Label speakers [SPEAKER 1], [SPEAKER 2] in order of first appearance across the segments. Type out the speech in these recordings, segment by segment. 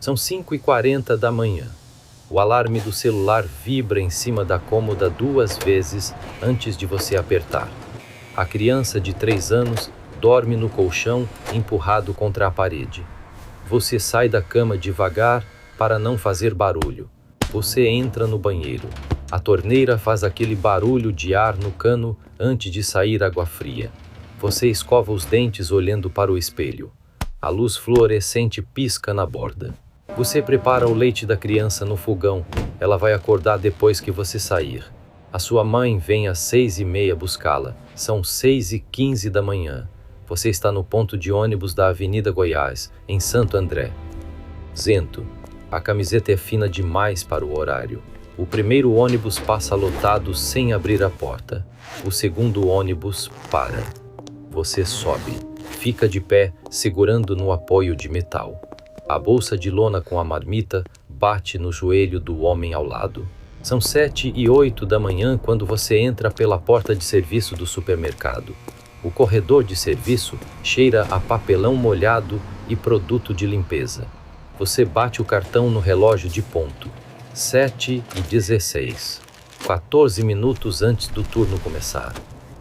[SPEAKER 1] São 5h40 da manhã. O alarme do celular vibra em cima da cômoda 2 vezes antes de você apertar. A criança de 3 anos dorme no colchão empurrado contra a parede. Você sai da cama devagar para não fazer barulho. Você entra no banheiro. A torneira faz aquele barulho de ar no cano antes de sair água fria. Você escova os dentes olhando para o espelho. A luz fluorescente pisca na borda. Você prepara o leite da criança no fogão. Ela vai acordar depois que você sair. A sua mãe vem às 6h30 buscá-la. São 6h15 da manhã. Você está no ponto de ônibus da Avenida Goiás, em Santo André. Zento. A camiseta é fina demais para o horário. O primeiro ônibus passa lotado sem abrir a porta. O segundo ônibus para. Você sobe. Fica de pé, segurando no apoio de metal. A bolsa de lona com a marmita bate no joelho do homem ao lado. São 7h08 da manhã quando você entra pela porta de serviço do supermercado. O corredor de serviço cheira a papelão molhado e produto de limpeza. Você bate o cartão no relógio de ponto. 7h16. 14 minutos antes do turno começar.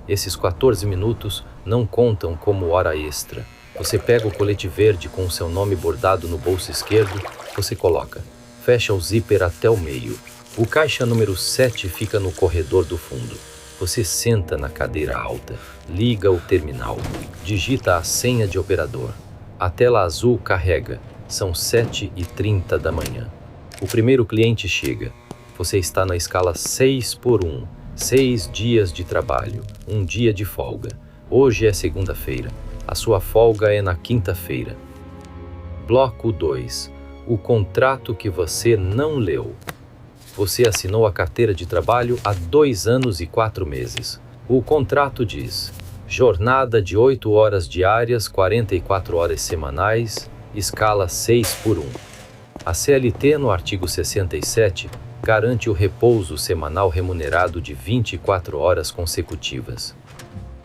[SPEAKER 1] Esses 14 minutos não contam como hora extra. Você pega o colete verde com o seu nome bordado no bolso esquerdo, você coloca. Fecha o zíper até o meio. O caixa número 7 fica no corredor do fundo. Você senta na cadeira alta, liga o terminal, digita a senha de operador. A tela azul carrega. São 7h30 da manhã. O primeiro cliente chega. Você está na escala 6x1. 6 dias de trabalho, 1 dia de folga. Hoje é segunda-feira. A sua folga é na quinta-feira. Bloco 2. O contrato que você não leu. Você assinou a carteira de trabalho há 2 anos e 4 meses. O contrato diz: jornada de 8 horas diárias, 44 horas semanais, escala 6x1. A CLT, no artigo 67, garante o repouso semanal remunerado de 24 horas consecutivas.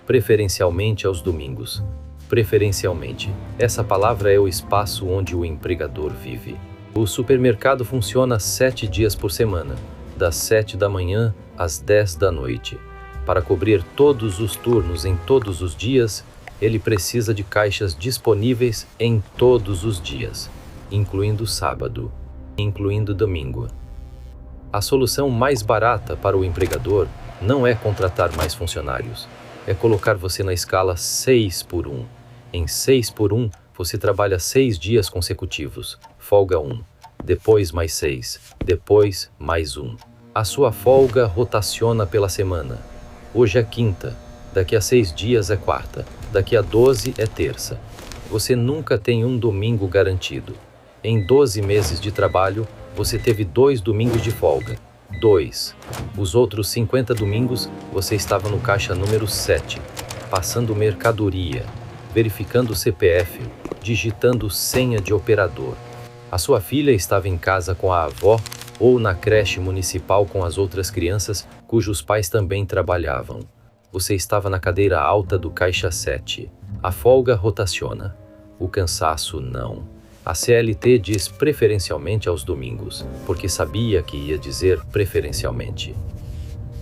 [SPEAKER 1] Preferencialmente aos domingos. Preferencialmente, essa palavra é o espaço onde o empregador vive. O supermercado funciona 7 dias por semana, das 7 da manhã às 10 da noite. Para cobrir todos os turnos em todos os dias, ele precisa de caixas disponíveis em todos os dias, incluindo sábado, incluindo domingo. A solução mais barata para o empregador não é contratar mais funcionários, é colocar você na escala 6x1. Em 6x1, você trabalha 6 dias consecutivos, folga 1, depois mais 6, depois mais 1. A sua folga rotaciona pela semana. Hoje é quinta, daqui a 6 dias é quarta, daqui a 12 é terça. Você nunca tem um domingo garantido. Em 12 meses de trabalho, você teve 2 domingos de folga. 2. Os outros 50 domingos, você estava no caixa número 7, passando mercadoria, verificando o CPF, digitando senha de operador. A sua filha estava em casa com a avó ou na creche municipal com as outras crianças cujos pais também trabalhavam. Você estava na cadeira alta do caixa 7. A folga rotaciona. O cansaço não. A CLT diz preferencialmente aos domingos, porque sabia que ia dizer preferencialmente.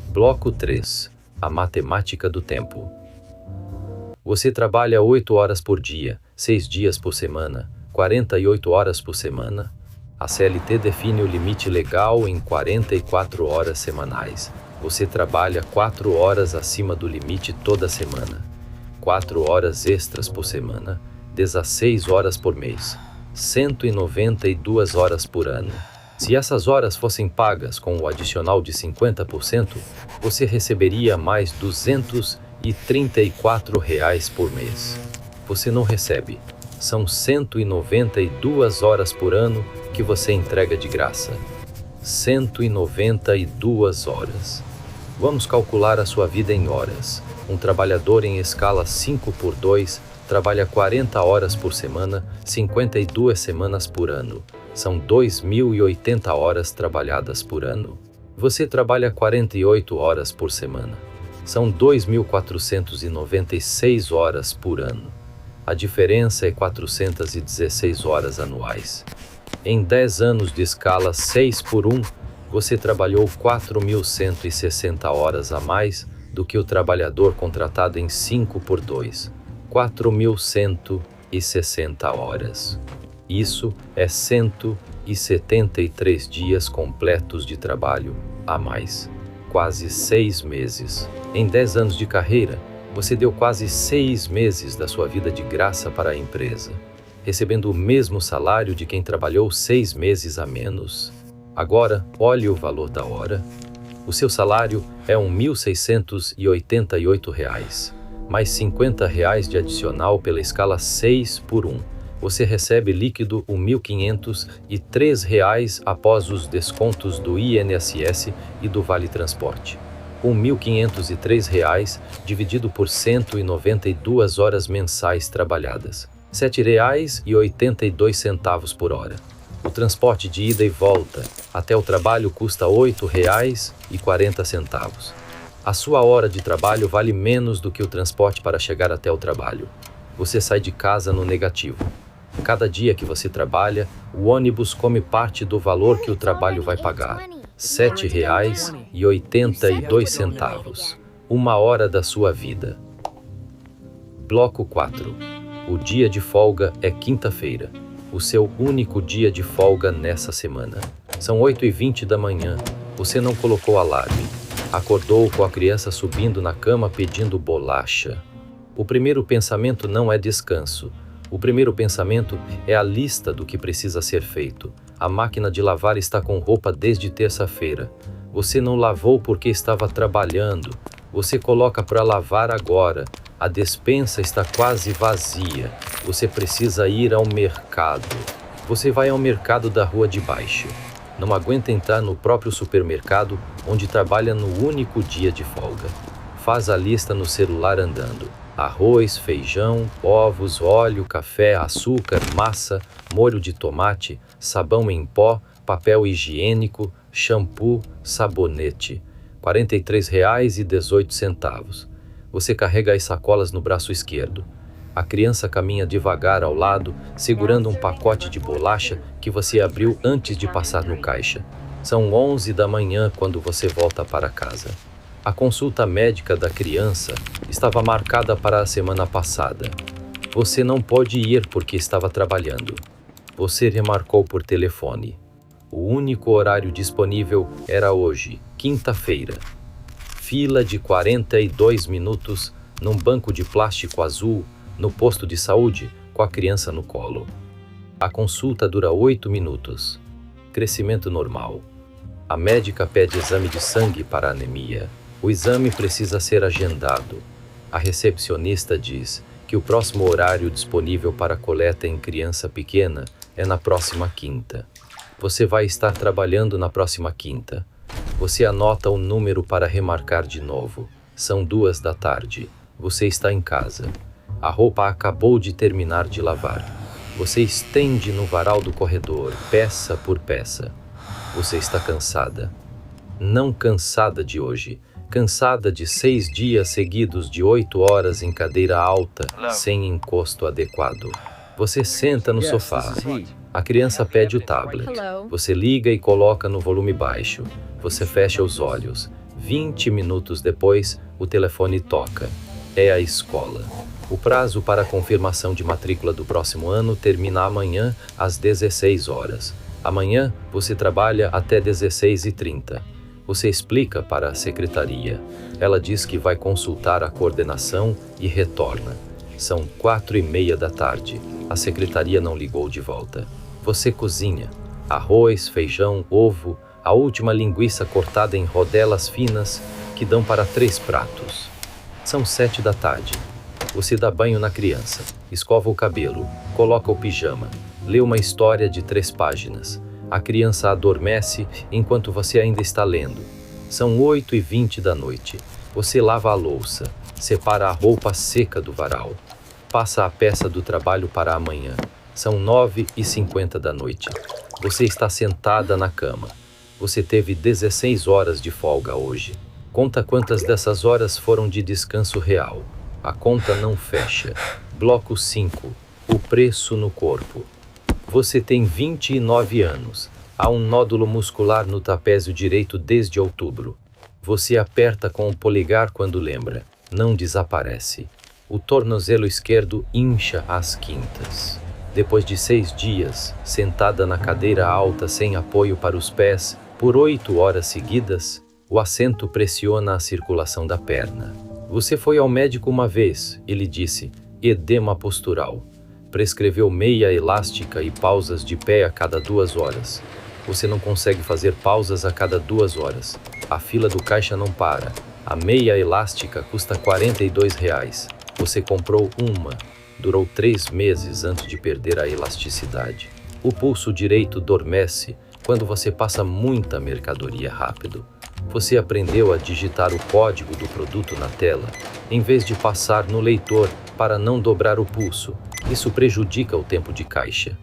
[SPEAKER 1] Bloco 3. A matemática do tempo. Você trabalha 8 horas por dia, 6 dias por semana, 48 horas por semana. A CLT define o limite legal em 44 horas semanais. Você trabalha 4 horas acima do limite toda semana. 4 horas extras por semana, 16 horas por mês. 192 horas por ano. Se essas horas fossem pagas com o adicional de 50%, você receberia mais R$ 234 por mês. Você não recebe. São 192 horas por ano que você entrega de graça. 192 horas. Vamos calcular a sua vida em horas. Um trabalhador em escala 5x2 trabalha 40 horas por semana, 52 semanas por ano. São 2.080 horas trabalhadas por ano. Você trabalha 48 horas por semana. São 2.496 horas por ano. A diferença é 416 horas anuais. Em 10 anos de escala 6 por 1, você trabalhou 4.160 horas a mais do que o trabalhador contratado em 5 por 2. 4.160 horas. Isso é 173 dias completos de trabalho a mais. Quase 6 meses. Em 10 anos de carreira, você deu quase 6 meses da sua vida de graça para a empresa, recebendo o mesmo salário de quem trabalhou 6 meses a menos. Agora, olhe o valor da hora. O seu salário é R$ 1.688, mais R$ 50 de adicional pela escala 6 por 1. Você recebe líquido R$ 1.503 após os descontos do INSS e do Vale Transporte. R$ 1.503 dividido por 192 horas mensais trabalhadas. R$ 7,82 por hora. O transporte de ida e volta até o trabalho custa R$ 8,40. A sua hora de trabalho vale menos do que o transporte para chegar até o trabalho. Você sai de casa no negativo. Cada dia que você trabalha, o ônibus come parte do valor que o trabalho vai pagar. R$ 7,82. Uma hora da sua vida. Bloco 4. O dia de folga é quinta-feira. O seu único dia de folga nessa semana. São 8h20 da manhã. Você não colocou alarme. Acordou com a criança subindo na cama pedindo bolacha. O primeiro pensamento não é descanso. O primeiro pensamento é a lista do que precisa ser feito. A máquina de lavar está com roupa desde terça-feira. Você não lavou porque estava trabalhando. Você coloca para lavar agora. A despensa está quase vazia. Você precisa ir ao mercado. Você vai ao mercado da rua de baixo. Não aguenta entrar no próprio supermercado, onde trabalha no único dia de folga. Faz a lista no celular andando. Arroz, feijão, ovos, óleo, café, açúcar, massa, molho de tomate, sabão em pó, papel higiênico, shampoo, sabonete. R$ 43,18. Você carrega as sacolas no braço esquerdo. A criança caminha devagar ao lado, segurando um pacote de bolacha que você abriu antes de passar no caixa. São 11 da manhã quando você volta para casa. A consulta médica da criança estava marcada para a semana passada. Você não pôde ir porque estava trabalhando. Você remarcou por telefone. O único horário disponível era hoje, quinta-feira. Fila de 42 minutos num banco de plástico azul no posto de saúde com a criança no colo. A consulta dura 8 minutos. Crescimento normal. A médica pede exame de sangue para anemia. O exame precisa ser agendado. A recepcionista diz que o próximo horário disponível para coleta em criança pequena é na próxima quinta. Você vai estar trabalhando na próxima quinta. Você anota o número para remarcar de novo. São 2 da tarde. Você está em casa. A roupa acabou de terminar de lavar. Você estende no varal do corredor, peça por peça. Você está cansada. Não cansada de hoje. Cansada de 6 dias seguidos de 8 horas em cadeira alta, sem encosto adequado. Você senta no sofá. A criança pede o tablet. Você liga e coloca no volume baixo. Você fecha os olhos. 20 minutos depois, o telefone toca. É a escola. O prazo para a confirmação de matrícula do próximo ano termina amanhã, às 16 horas. Amanhã, você trabalha até 16h30. Você explica para a secretaria. Ela diz que vai consultar a coordenação e retorna. São 4h30 da tarde. A secretaria não ligou de volta. Você cozinha. Arroz, feijão, ovo, a última linguiça cortada em rodelas finas que dão para 3 pratos. São 7 da tarde. Você dá banho na criança, escova o cabelo, coloca o pijama, lê uma história de 3 páginas. A criança adormece enquanto você ainda está lendo. São 8h20 da noite. Você lava a louça, separa a roupa seca do varal. Passa a peça do trabalho para amanhã. São 9h50 da noite. Você está sentada na cama. Você teve 16 horas de folga hoje. Conta quantas dessas horas foram de descanso real. A conta não fecha. Bloco 5. O preço no corpo. Você tem 29 anos. Há um nódulo muscular no trapézio direito desde outubro. Você aperta com o polegar quando lembra. Não desaparece. O tornozelo esquerdo incha às quintas. Depois de 6 dias, sentada na cadeira alta sem apoio para os pés, por 8 horas seguidas, o assento pressiona a circulação da perna. Você foi ao médico uma vez, ele disse, edema postural. Prescreveu meia elástica e pausas de pé a cada 2 horas. Você não consegue fazer pausas a cada 2 horas. A fila do caixa não para. A meia elástica custa R$42. Você comprou uma. Durou 3 meses antes de perder a elasticidade. O pulso direito dormece quando você passa muita mercadoria rápido. Você aprendeu a digitar o código do produto na tela, em vez de passar no leitor para não dobrar o pulso. Isso prejudica o tempo de caixa.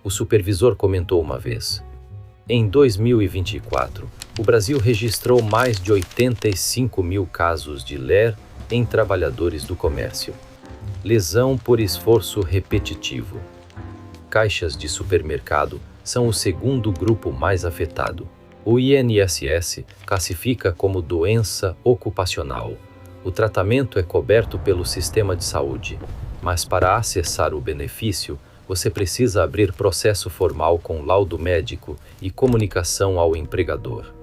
[SPEAKER 1] O supervisor comentou uma vez. Em 2024, o Brasil registrou mais de 85 mil casos de LER em trabalhadores do comércio. Lesão por esforço repetitivo. Caixas de supermercado são o segundo grupo mais afetado. O INSS classifica como doença ocupacional. O tratamento é coberto pelo sistema de saúde, mas para acessar o benefício, você precisa abrir processo formal com laudo médico e comunicação ao empregador.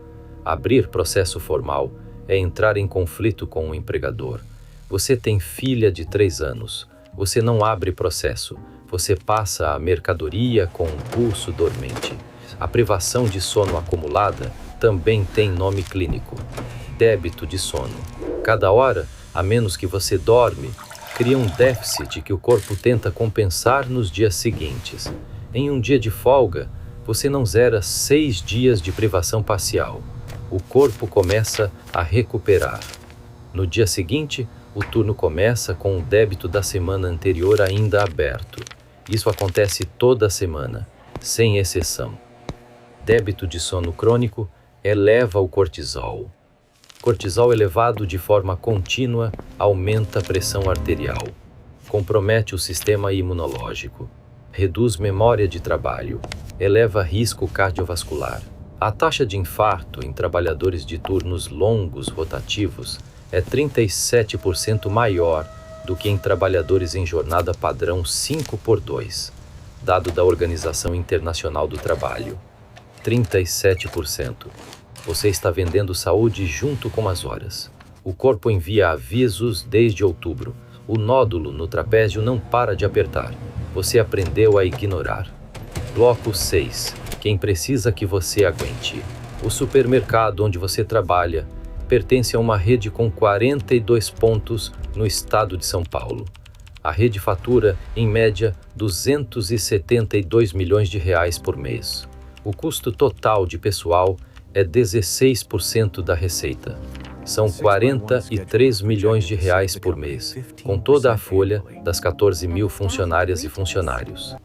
[SPEAKER 1] Abrir processo formal é entrar em conflito com o empregador. Você tem filha de 3 anos. Você não abre processo. Você passa a mercadoria com um pulso dormente. A privação de sono acumulada também tem nome clínico. Débito de sono. Cada hora, a menos que você dorme, cria um déficit que o corpo tenta compensar nos dias seguintes. Em um dia de folga, você não zera 6 dias de privação parcial. O corpo começa a recuperar. No dia seguinte, o turno começa com o débito da semana anterior ainda aberto. Isso acontece toda semana, sem exceção. Débito de sono crônico eleva o cortisol. Cortisol elevado de forma contínua aumenta a pressão arterial, compromete o sistema imunológico, reduz memória de trabalho, eleva risco cardiovascular. A taxa de infarto em trabalhadores de turnos longos rotativos é 37% maior do que em trabalhadores em jornada padrão 5x2, dado da Organização Internacional do Trabalho. 37%. Você está vendendo saúde junto com as horas. O corpo envia avisos desde outubro. O nódulo no trapézio não para de apertar. Você aprendeu a ignorar. Bloco 6. Quem precisa que você aguente. O supermercado onde você trabalha pertence a uma rede com 42 pontos no estado de São Paulo. A rede fatura, em média, R$272 milhões por mês. O custo total de pessoal é 16% da receita. São R$43 milhões por mês, com toda a folha das 14 mil funcionárias e funcionários.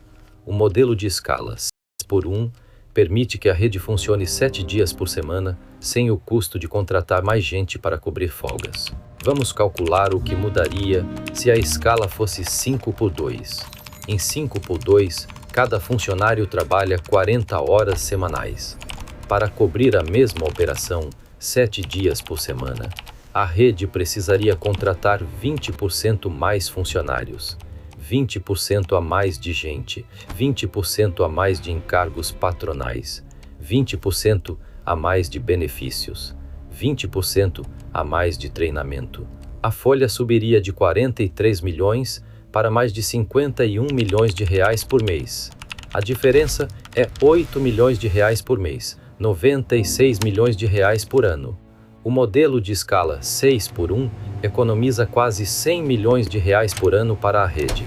[SPEAKER 1] O modelo de escala 6x1 permite que a rede funcione 7 dias por semana, sem o custo de contratar mais gente para cobrir folgas. Vamos calcular o que mudaria se a escala fosse 5x2. Em 5x2, cada funcionário trabalha 40 horas semanais. Para cobrir a mesma operação, 7 dias por semana, a rede precisaria contratar 20% mais funcionários, 20% a mais de gente, 20% a mais de encargos patronais, 20% a mais de benefícios, 20% a mais de treinamento. A folha subiria de 43 milhões para mais de 51 milhões de reais por mês. A diferença é 8 milhões de reais por mês, 96 milhões de reais por ano. O modelo de escala 6x1 economiza quase 100 milhões de reais por ano para a rede.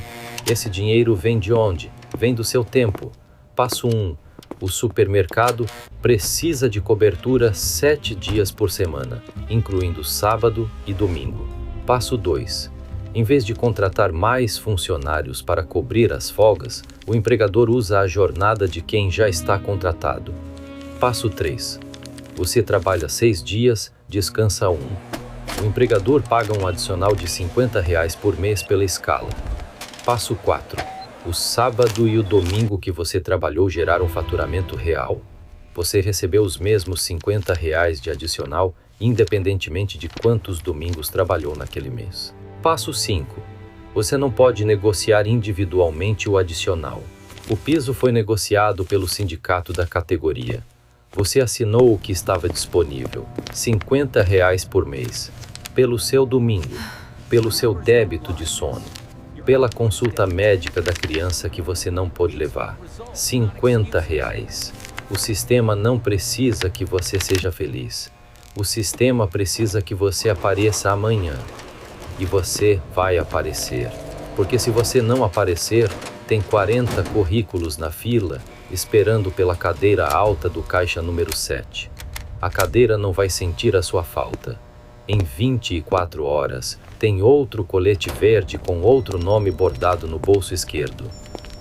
[SPEAKER 1] Esse dinheiro vem de onde? Vem do seu tempo. Passo 1. O supermercado precisa de cobertura 7 dias por semana, incluindo sábado e domingo. Passo 2. Em vez de contratar mais funcionários para cobrir as folgas, o empregador usa a jornada de quem já está contratado. Passo 3. Você trabalha 6 dias, descansa 1. O empregador paga um adicional de R$50 por mês pela escala. Passo 4. O sábado e o domingo que você trabalhou geraram faturamento real? Você recebeu os mesmos R$ 50 de adicional, independentemente de quantos domingos trabalhou naquele mês. Passo 5. Você não pode negociar individualmente o adicional. O piso foi negociado pelo sindicato da categoria. Você assinou o que estava disponível, R$ 50 por mês, pelo seu domingo, pelo seu débito de sono, pela consulta médica da criança que você não pôde levar, R$ 50. O sistema não precisa que você seja feliz. O sistema precisa que você apareça amanhã. E você vai aparecer. Porque se você não aparecer, tem 40 currículos na fila esperando pela cadeira alta do caixa número 7. A cadeira não vai sentir a sua falta. Em 24 horas, tem outro colete verde com outro nome bordado no bolso esquerdo.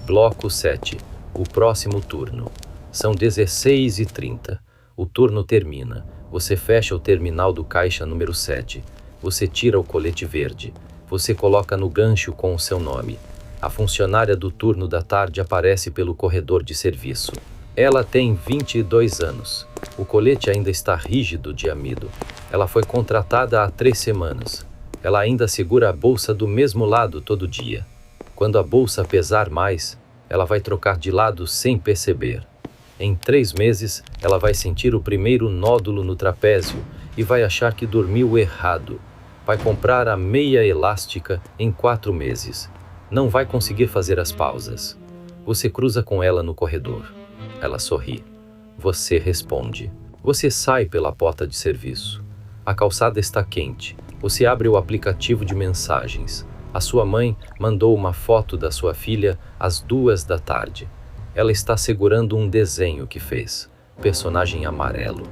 [SPEAKER 1] Bloco 7. O próximo turno. São 16h30. O turno termina. Você fecha o terminal do caixa número 7. Você tira o colete verde. Você coloca no gancho com o seu nome. A funcionária do turno da tarde aparece pelo corredor de serviço. Ela tem 22 anos. O colete ainda está rígido de amido. Ela foi contratada há 3 semanas. Ela ainda segura a bolsa do mesmo lado todo dia. Quando a bolsa pesar mais, ela vai trocar de lado sem perceber. Em 3 meses, ela vai sentir o primeiro nódulo no trapézio e vai achar que dormiu errado. Vai comprar a meia elástica em 4 meses. Não vai conseguir fazer as pausas. Você cruza com ela no corredor. Ela sorri. Você responde. Você sai pela porta de serviço. A calçada está quente. Você abre o aplicativo de mensagens. A sua mãe mandou uma foto da sua filha às 2 da tarde. Ela está segurando um desenho que fez. Personagem amarelo.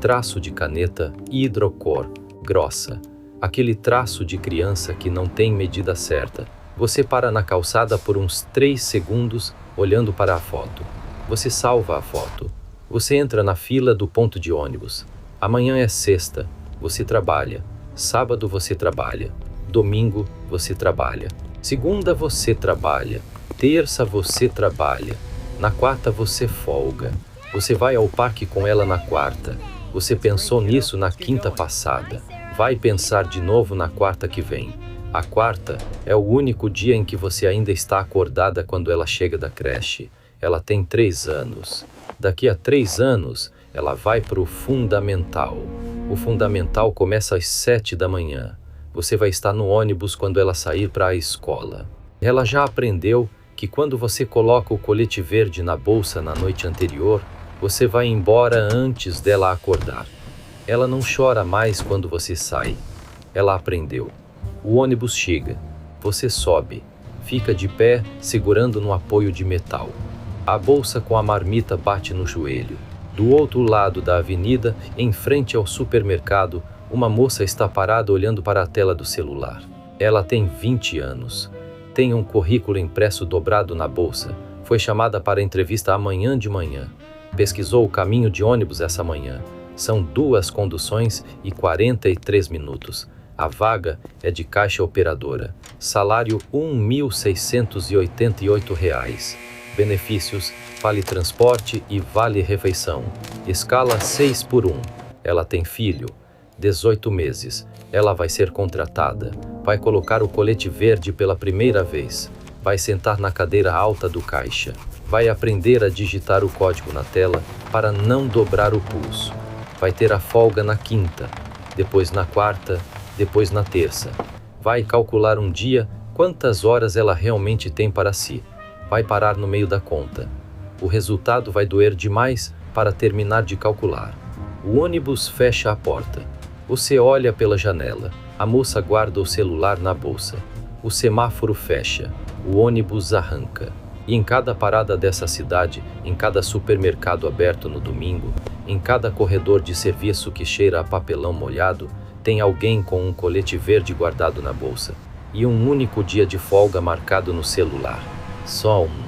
[SPEAKER 1] Traço de caneta hidrocor, grossa. Aquele traço de criança que não tem medida certa. Você para na calçada por uns 3 segundos, olhando para a foto. Você salva a foto. Você entra na fila do ponto de ônibus. Amanhã é sexta. Você trabalha. Sábado você trabalha. Domingo você trabalha. Segunda você trabalha. Terça você trabalha. Na quarta você folga. Você vai ao parque com ela na quarta. Você pensou nisso na quinta passada. Vai pensar de novo na quarta que vem. A quarta é o único dia em que você ainda está acordada quando ela chega da creche. Ela tem 3 anos. Daqui a 3 anos, ela vai para o fundamental. O fundamental começa às 7 da manhã. Você vai estar no ônibus quando ela sair para a escola. Ela já aprendeu que quando você coloca o colete verde na bolsa na noite anterior, você vai embora antes dela acordar. Ela não chora mais quando você sai. Ela aprendeu. O ônibus chega. Você sobe. Fica de pé, segurando no apoio de metal. A bolsa com a marmita bate no joelho. Do outro lado da avenida, em frente ao supermercado, uma moça está parada olhando para a tela do celular. Ela tem 20 anos. Tem um currículo impresso dobrado na bolsa. Foi chamada para entrevista amanhã de manhã. Pesquisou o caminho de ônibus essa manhã. São 2 conduções e 43 minutos. A vaga é de caixa operadora. Salário R$ 1.688. Benefícios: vale transporte e vale refeição. Escala 6x1. Ela tem filho. 18 meses. Ela vai ser contratada. Vai colocar o colete verde pela primeira vez. Vai sentar na cadeira alta do caixa. Vai aprender a digitar o código na tela para não dobrar o pulso. Vai ter a folga na quinta, depois na quarta, depois na terça. Vai calcular um dia quantas horas ela realmente tem para si. Vai parar no meio da conta. O resultado vai doer demais para terminar de calcular. O ônibus fecha a porta. Você olha pela janela. A moça guarda o celular na bolsa. O semáforo fecha. O ônibus arranca. E em cada parada dessa cidade, em cada supermercado aberto no domingo, em cada corredor de serviço que cheira a papelão molhado, tem alguém com um colete verde guardado na bolsa. E um único dia de folga marcado no celular. Só um.